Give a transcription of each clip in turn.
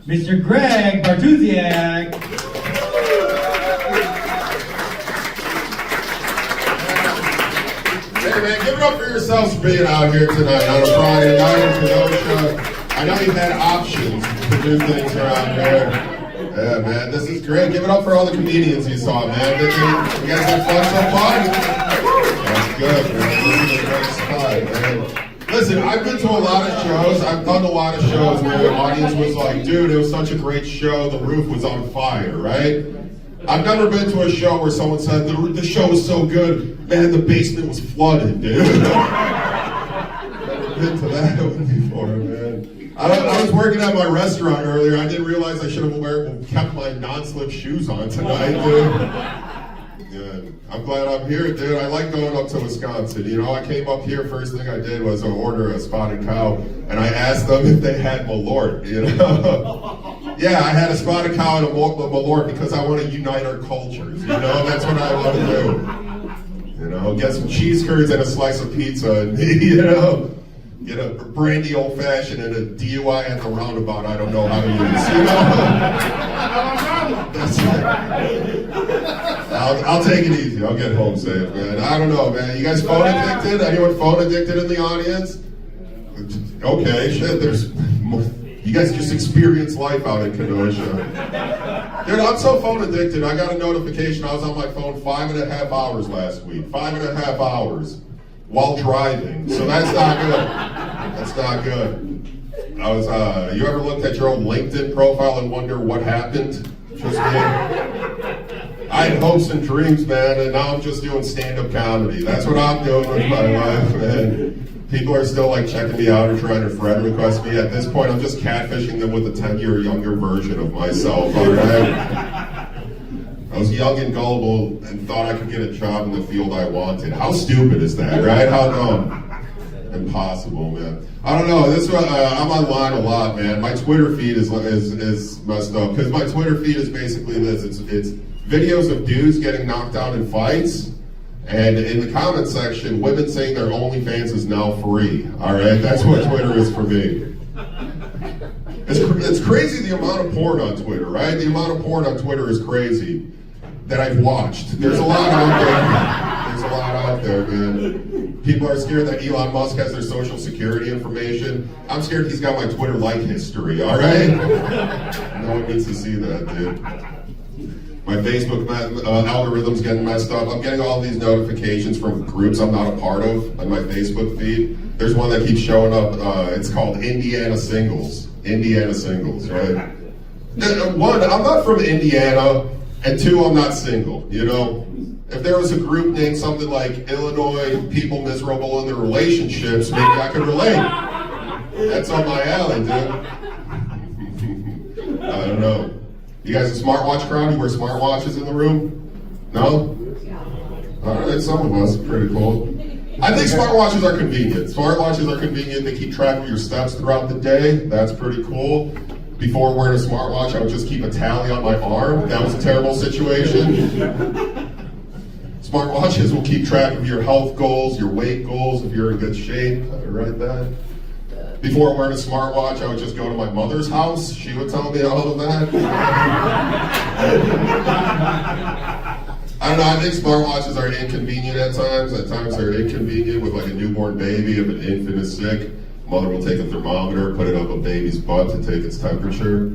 Mr. Greg Bartusiak. Hey man, give it up for yourselves for being out here tonight on a Friday night in Kenosha. I know you've had options to do things around here. Yeah man, this is great. Give it up for all the comedians you saw, man. You guys had fun so far? That's good, man. This is a great spot, man. Listen, I've been to a lot of shows. I've done a lot of shows where the audience was like, dude, it was such a great show. The roof was on fire, right? I've never been to a show where someone said, the show was so good, man, the basement was flooded, dude. Never been to that one before, man. I was working at my restaurant earlier. I didn't realize I should have kept my non-slip shoes on tonight, dude. Yeah, I'm glad I'm here, dude. I like going up to Wisconsin. You know, I came up here, first thing I did was order a spotted cow, and I asked them if they had Malort, you know? Yeah, I had a spotted cow and a Malort because I want to unite our cultures, you know? That's what I want to do. You know, get some cheese curds and a slice of pizza, and, you know, get a brandy old-fashioned and a DUI at the roundabout I don't know how to use, you know? That's it. I'll take it easy. I'll get home safe, man. I don't know, man. You guys phone addicted? Anyone phone addicted in the audience? Okay, shit, you guys just experience life out in Kenosha. Dude, I'm so phone addicted. I got a notification. I was on my phone 5.5 hours last week. 5.5 hours while driving. So that's not good. That's not good. You ever looked at your own LinkedIn profile and wonder what happened? Just me. I had hopes and dreams, man, and now I'm just doing stand-up comedy. That's what I'm doing with my life, man. People are still like checking me out or trying to friend request me. At this point, I'm just catfishing them with a 10-year younger version of myself, all right? I was young and gullible and thought I could get a job in the field I wanted. How stupid is that, right? How dumb? Impossible, man. I don't know. I'm online a lot, man. My Twitter feed is messed up because my Twitter feed is basically this. It's videos of dudes getting knocked out in fights, and in the comment section, women saying their OnlyFans is now free. All right, that's what Twitter is for me. It's crazy the amount of porn on Twitter, right? The amount of porn on Twitter is crazy that I've watched. There's a lot out there. There's a lot out there, man. People are scared that Elon Musk has their social security information. I'm scared he's got my Twitter like history, all right? No one needs to see that, dude. My Facebook algorithm's getting messed up. I'm getting all these notifications from groups I'm not a part of on my Facebook feed. There's one that keeps showing up. It's called Indiana Singles. Indiana Singles, right? One, I'm not from Indiana, and two, I'm not single, you know? If there was a group named something like Illinois People Miserable in Their Relationships, maybe I could relate. That's on my alley, dude. I don't know. You guys a smartwatch crowd? You wear smartwatches in the room? No? All right, some of us. Pretty cool. I think smartwatches are convenient. Smartwatches are convenient. They keep track of your steps throughout the day. That's pretty cool. Before wearing a smartwatch, I would just keep a tally on my arm. That was a terrible situation. Smartwatches will keep track of your health goals, your weight goals, if you're in good shape. Right that. Before wearing a smartwatch, I would just go to my mother's house. She would tell me all of that. I don't know, I think smartwatches are inconvenient at times. At times they're inconvenient with like a newborn baby. If an infant is sick, mother will take a thermometer, put it up a baby's butt to take its temperature.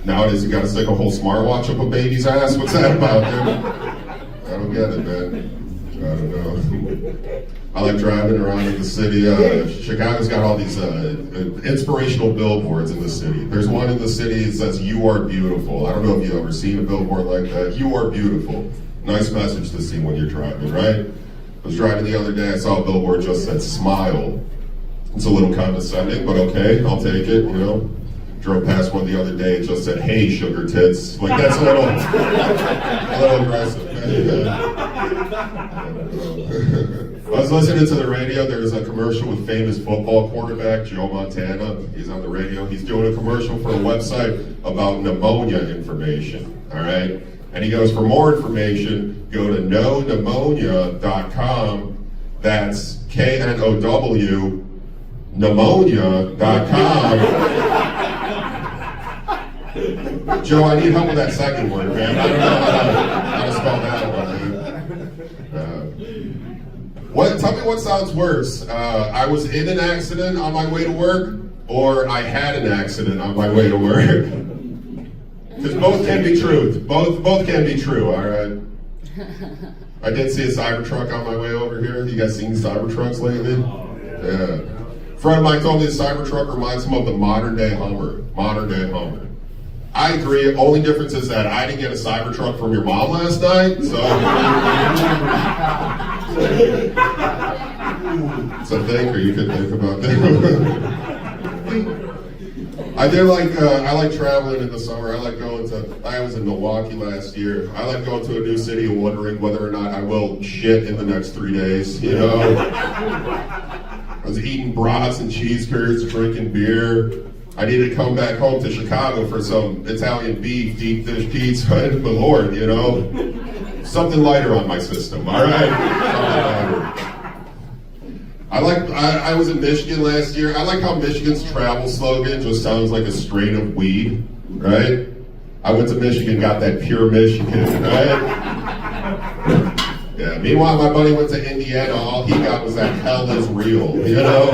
Nowadays you gotta stick a whole smartwatch up a baby's ass. What's that about, dude? I don't get it, man. I don't know. I like driving around in the city. Chicago's got all these inspirational billboards in the city. There's one in the city that says, "You are beautiful." I don't know if you've ever seen a billboard like that. You are beautiful. Nice message to see when you're driving, right? I was driving the other day, I saw a billboard just said, "Smile." It's a little condescending, but okay, I'll take it, you know? Drove past one the other day, it just said, "Hey, sugar tits." Like, that's a little aggressive. I was listening to the radio. There was a commercial with famous football quarterback Joe Montana. He's on the radio. He's doing a commercial for a website about pneumonia information. All right, and he goes, for more information, go to knowpneumonia.com. That's KNOW pneumonia.com. Joe, I need help with that second word, man. I don't know how to spell that one, dude. Tell me what sounds worse. I was in an accident on my way to work, or I had an accident on my way to work. Because both can be true. Both can be true, all right? I did see a Cybertruck on my way over here. You guys seen Cybertrucks lately? Yeah. A friend of mine told me the Cybertruck reminds him of the modern day Hummer. I agree. Only difference is that I didn't get a Cybertruck from your mom last night, so. It's a thing, or you could think about that. I like traveling in the summer. I was in Milwaukee last year. I like going to a new city and wondering whether or not I will shit in the next 3 days, you know? I was eating brats and cheese curds, drinking beer. I needed to come back home to Chicago for some Italian beef, deep dish pizza, and my Lord, you know? Something lighter on my system, all right? I was in Michigan last year. I like how Michigan's travel slogan just sounds like a strain of weed, right? I went to Michigan, got that pure Michigan, right? Yeah, meanwhile, my buddy went to Indiana. All he got was that hell is real, you know?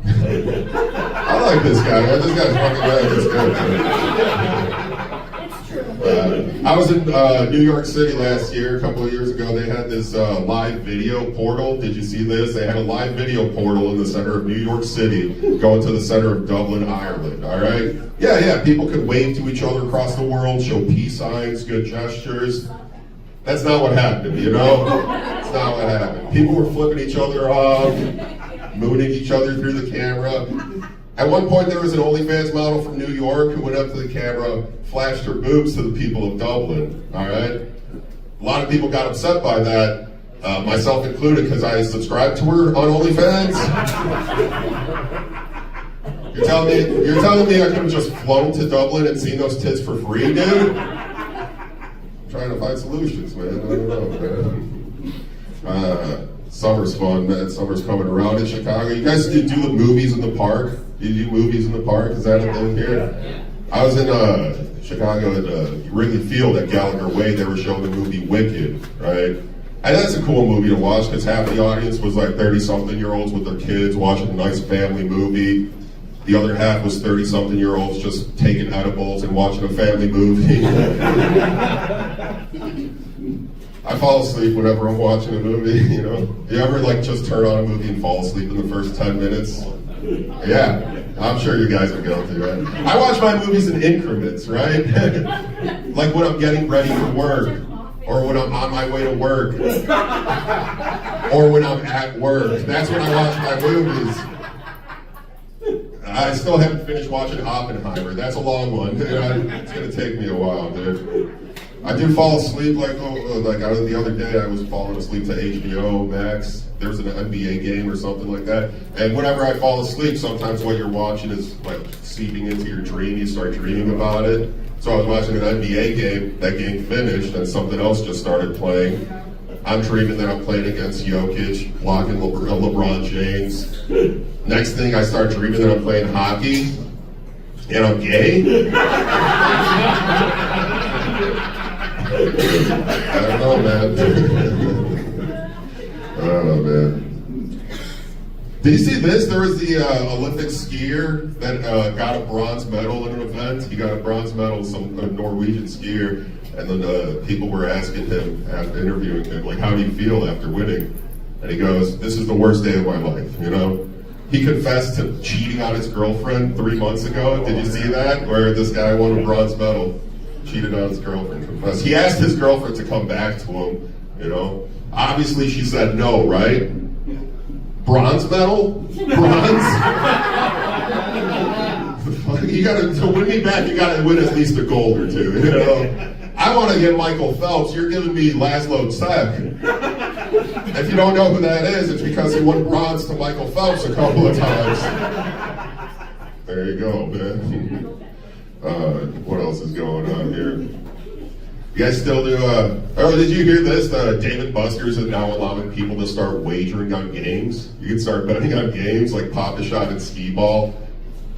I like this guy, man. This guy's fucking bad. It's good, man. I was in New York City last year, a couple of years ago. They had this live video portal. Did you see this? They had a live video portal in the center of New York City going to the center of Dublin, Ireland, all right? Yeah, people could wave to each other across the world, show peace signs, good gestures. That's not what happened, you know? That's not what happened. People were flipping each other off, mooning each other through the camera. At one point, there was an OnlyFans model from New York who went up to the camera, flashed her boobs to the people of Dublin, all right? A lot of people got upset by that, myself included, because I subscribed to her on OnlyFans. You're telling me I could have just flown to Dublin and seen those tits for free, dude? I'm trying to find solutions, man. I don't know, man. Summer's fun, man. Summer's coming around in Chicago. You guys do the movies in the park? Do you do movies in the park? Is that a thing here? I was in Chicago at Wrigley Field at Gallagher Way. They were showing the movie Wicked, right? And that's a cool movie to watch because half the audience was like 30-something-year-olds with their kids watching a nice family movie. The other half was 30-something-year-olds just taking edibles and watching a family movie. I fall asleep whenever I'm watching a movie, you know? You ever just turn on a movie and fall asleep in the first 10 minutes? Yeah, I'm sure you guys are guilty, right? I watch my movies in increments, right? Like when I'm getting ready for work, or when I'm on my way to work, or when I'm at work. That's when I watch my movies. I still haven't finished watching Oppenheimer. That's a long one. It's gonna take me a while, dude. I do fall asleep the other day. I was falling asleep to HBO Max. There's an NBA game or something like that. And whenever I fall asleep, sometimes what you're watching is like seeping into your dream. You start dreaming about it. So I was watching an NBA game. That game finished, and something else just started playing. I'm dreaming that I'm playing against Jokic, blocking LeBron James. Next thing, I start dreaming that I'm playing hockey, and I'm gay. I don't know, man. I don't know, man. Did you see this? There was the Olympic skier that got a bronze medal in an event. He got a bronze medal, some Norwegian skier, and then people were asking him, after interviewing him, like, how do you feel after winning? And he goes, this is the worst day of my life, you know? He confessed to cheating on his girlfriend 3 months ago. Did you see that? Where this guy won a bronze medal. Cheated on his girlfriend. Confessed. He asked his girlfriend to come back to him, you know? Obviously she said no, right? Bronze medal? Bronze? To win me back, you gotta win at least a gold or two, you know? I want to get Michael Phelps. You're giving me Laszlo Tsek. If you don't know who that is, it's because he won bronze to Michael Phelps a couple of times. There you go, man. What else is going on here? You guys still do, did you hear this? David Buster's is now allowing people to start wagering on games. You can start betting on games like Pop-A-Shot and Skee-Ball.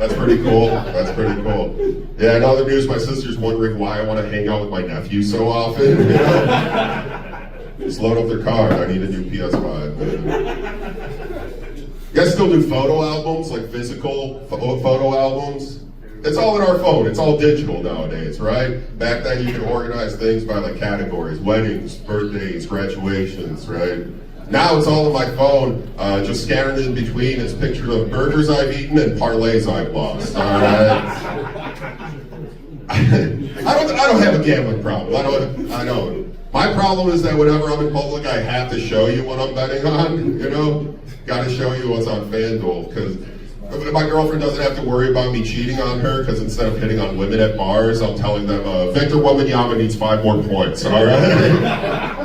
That's pretty cool. That's pretty cool. Yeah, in other news, my sister's wondering why I want to hang out with my nephew so often. You know? Just load up their car. I need a new PS5. You guys still do photo albums, like physical photo albums? It's all in our phone. It's all digital nowadays, right? Back then, you could organize things by like categories: weddings, birthdays, graduations, right? Now it's all on my phone. Just scattered in between is pictures of burgers I've eaten and parlays I've lost. All right. I don't have a gambling problem. I don't. My problem is that whenever I'm in public, I have to show you what I'm betting on. You know, got to show you what's on FanDuel because my girlfriend doesn't have to worry about me cheating on her because instead of hitting on women at bars, I'm telling them Victor Wembanyama needs 5 more points. All right.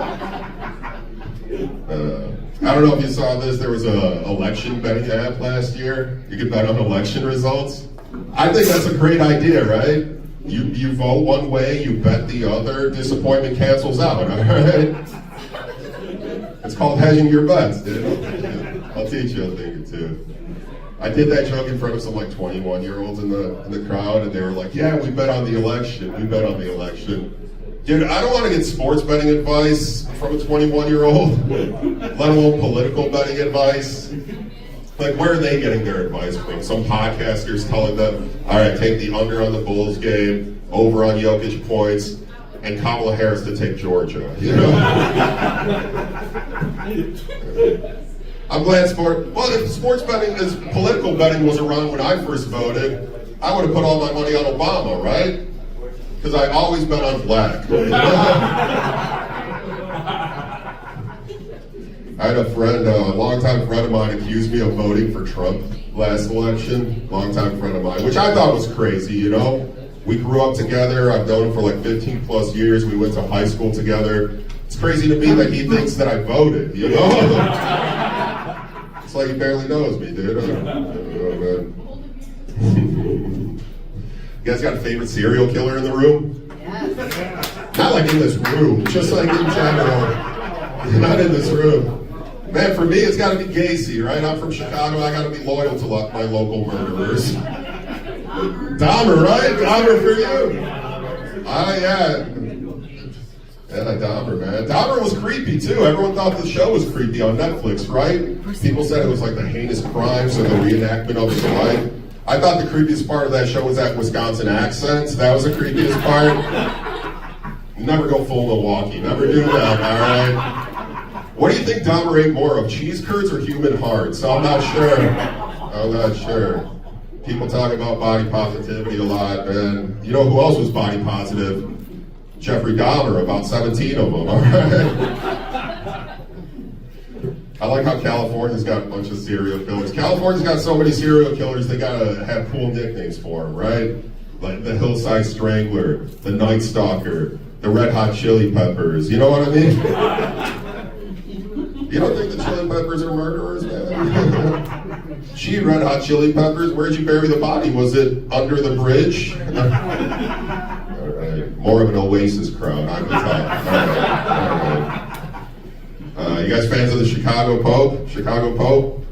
I don't know if you saw this. There was a election betting app last year. You could bet on election results. I think that's a great idea, right? You vote one way, you bet the other. Disappointment cancels out. All right. It's called hedging your bets, dude. I'll teach you a thing or two. I did that joke in front of some like 21-year-olds in the crowd, and they were like, "Yeah, we bet on the election. We bet on the election." Dude, I don't want to get sports betting advice from a 21-year-old, let alone political betting advice. Like, where are they getting their advice from? Some podcasters telling them, all right, take the under on the Bulls game, over on Jokic points, and Kamala Harris to take Georgia. You know? I'm glad if sports betting, political betting was around when I first voted, I would have put all my money on Obama, right? Because I always bet on black. I had a friend, a longtime friend of mine, accused me of voting for Trump last election. Longtime friend of mine, which I thought was crazy, you know? We grew up together. I've known him for like 15 plus years. We went to high school together. It's crazy to me that he thinks that I voted, you know? It's like he barely knows me, dude. You guys got a favorite serial killer in the room? Yes. Not like in this room, just like in general. Not in this room. Man, for me, it's got to be Gacy, right? I'm from Chicago. I got to be loyal to my local murderers. Dahmer, right? Dahmer for you. Yeah. Yeah, Dahmer, man. Dahmer was creepy, too. Everyone thought the show was creepy on Netflix, right? People said it was like the heinous crimes or the reenactment of his life. I thought the creepiest part of that show was that Wisconsin accent. That was the creepiest part. Never go full Milwaukee. Never do that, all right? What do you think Dahmer ate more of, cheese curds or human hearts? I'm not sure. People talk about body positivity a lot, man. You know who else was body positive? Jeffrey Dahmer, about 17 of them, all right? I like how California's got a bunch of serial killers. California's got so many serial killers, they gotta have cool nicknames for them, right? Like the Hillside Strangler, the Night Stalker, the Red Hot Chili Peppers. You know what I mean? You don't think the Chili Peppers are murderers, man? Gee, Red Hot Chili Peppers, where'd you bury the body? Was it under the bridge? All right, more of an Oasis crowd, I can tell. All right. You guys fans of the Chicago Pope? Chicago Pope?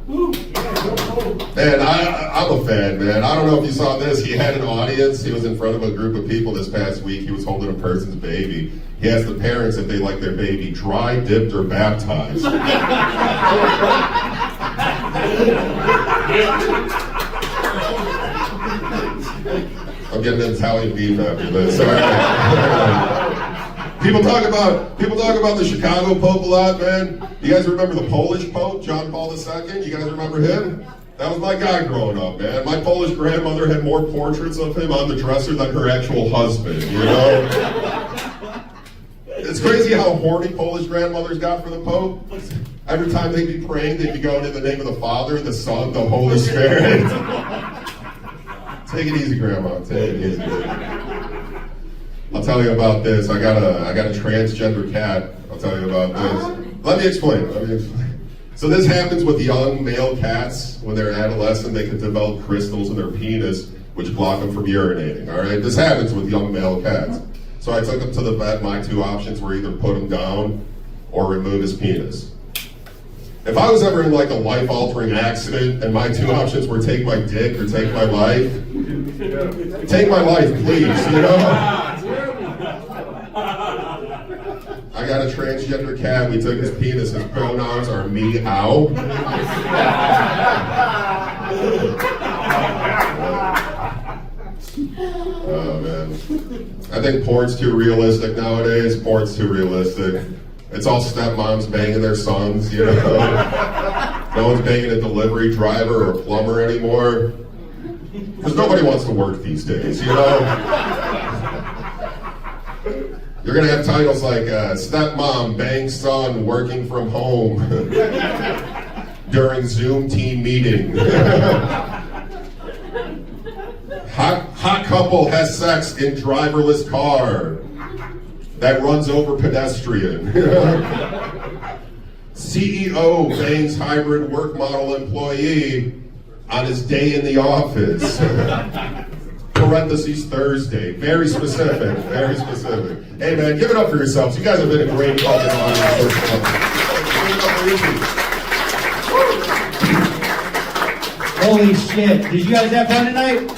Man, I'm a fan, man. I don't know if you saw this. He had an audience. He was in front of a group of people this past week. He was holding a person's baby. He asked the parents if they like their baby dry, dipped, or baptized. I'm getting an Italian beef after this. All right. People talk about the Chicago Pope a lot, man. You guys remember the Polish Pope, John Paul II? You guys remember him? That was my guy growing up, man. My Polish grandmother had more portraits of him on the dresser than her actual husband, you know? It's crazy how horny Polish grandmothers got for the Pope. Every time they'd be praying, they'd be going in the name of the Father, the Son, the Holy Spirit. Take it easy, Grandma. Take it easy. I'll tell you about this. I got a transgender cat. I'll tell you about this. Let me explain. So this happens with young male cats. When they're adolescent, they can develop crystals in their penis, which block them from urinating. All right, this happens with young male cats. So I took him to the vet. My two options were either put him down or remove his penis. If I was ever in like a life-altering accident and my two options were take my dick or take my life, take my life, please, you know? I got a transgender cat, we took his penis, his pronouns are meow. Oh man. I think porn's too realistic nowadays. Porn's too realistic. It's all stepmoms banging their sons, you know. No one's banging a delivery driver or a plumber anymore. Because nobody wants to work these days, you know. You're gonna have titles like stepmom bangs son working from home during Zoom team meeting. Hot couple has sex in driverless car that runs over pedestrian. CEO bangs hybrid work model employee on his day in the office. Parentheses Thursday. Very specific, very specific. Hey man, give it up for yourselves. You guys have been a great fucking audience. Holy shit. Did you guys have fun tonight?